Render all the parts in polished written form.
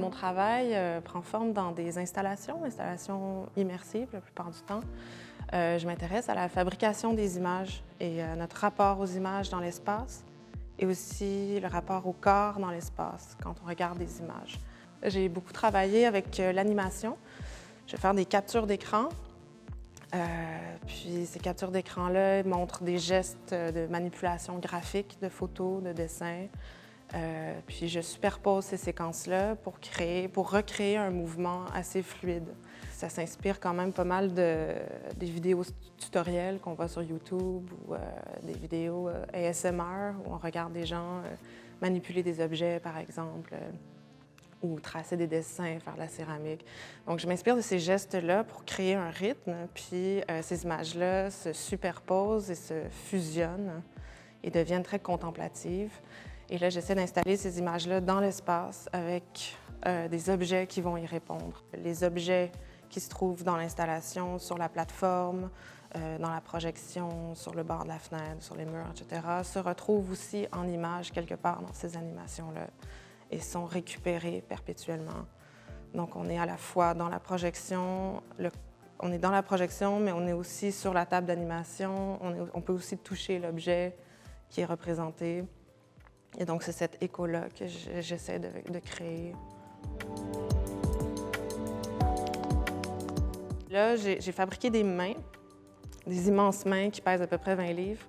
mon travail prend forme dans des installations immersives la plupart du temps. Je m'intéresse à la fabrication des images et à notre rapport aux images dans l'espace et aussi le rapport au corps dans l'espace quand on regarde des images. J'ai beaucoup travaillé avec l'animation. Je vais faire des captures d'écran. Puis ces captures d'écran-là montrent des gestes de manipulation graphique, de photos, de dessins. Puis je superpose ces séquences-là pour recréer un mouvement assez fluide. Ça s'inspire quand même pas mal des vidéos tutoriels qu'on voit sur YouTube ou des vidéos ASMR où on regarde des gens manipuler des objets, par exemple, ou tracer des dessins, faire de la céramique. Donc je m'inspire de ces gestes-là pour créer un rythme, puis ces images-là se superposent et se fusionnent et deviennent très contemplatives. Et là, j'essaie d'installer ces images-là dans l'espace avec des objets qui vont y répondre. Les objets qui se trouvent dans l'installation, sur la plateforme, dans la projection, sur le bord de la fenêtre, sur les murs, etc., se retrouvent aussi en images quelque part dans ces animations-là et sont récupérés perpétuellement. Donc, on est à la fois dans la projection, mais on est aussi sur la table d'animation. On peut aussi toucher l'objet qui est représenté. Et donc, c'est cet écho-là que j'essaie de créer. Là, j'ai fabriqué des mains, des immenses mains qui pèsent à peu près 20 livres,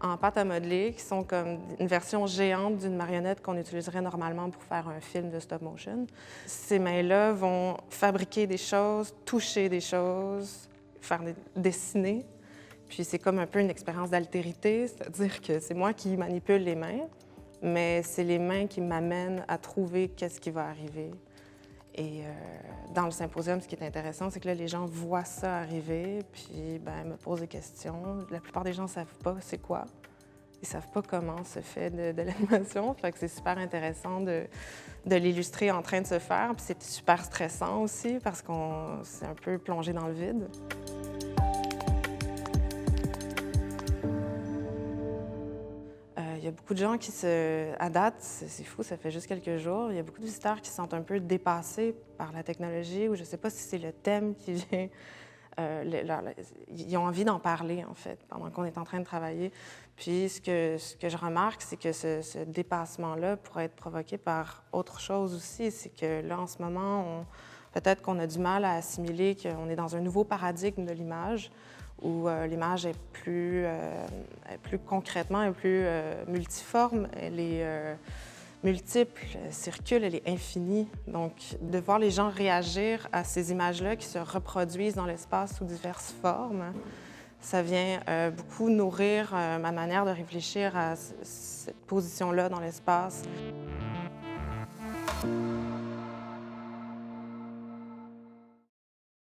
en pâte à modeler, qui sont comme une version géante d'une marionnette qu'on utiliserait normalement pour faire un film de stop motion. Ces mains-là vont fabriquer des choses, toucher des choses, dessiner. Puis c'est comme un peu une expérience d'altérité, c'est-à-dire que c'est moi qui manipule les mains, mais c'est les mains qui m'amènent à trouver qu'est-ce qui va arriver. Et dans le symposium, ce qui est intéressant, c'est que là, les gens voient ça arriver, puis me posent des questions. La plupart des gens ne savent pas c'est quoi. Ils ne savent pas comment se fait de l'animation. Fait que c'est super intéressant de l'illustrer en train de se faire. Puis c'est super stressant aussi parce qu'on s'est un peu plongé dans le vide. Il y a beaucoup de gens à date, c'est fou, ça fait juste quelques jours, il y a beaucoup de visiteurs qui se sentent un peu dépassés par la technologie, ou je ne sais pas si c'est le thème qui vient. Ils ont envie d'en parler, en fait, pendant qu'on est en train de travailler. Puis ce que je remarque, c'est que ce dépassement-là pourrait être provoqué par autre chose aussi. C'est que là, en ce moment, peut-être qu'on a du mal à assimiler qu'on est dans un nouveau paradigme de l'image, où l'image est plus concrètement, est plus multiforme, elle est multiple, elle circule, elle est infinie. Donc, de voir les gens réagir à ces images-là qui se reproduisent dans l'espace sous diverses formes, ça vient beaucoup nourrir ma manière de réfléchir à cette position-là dans l'espace.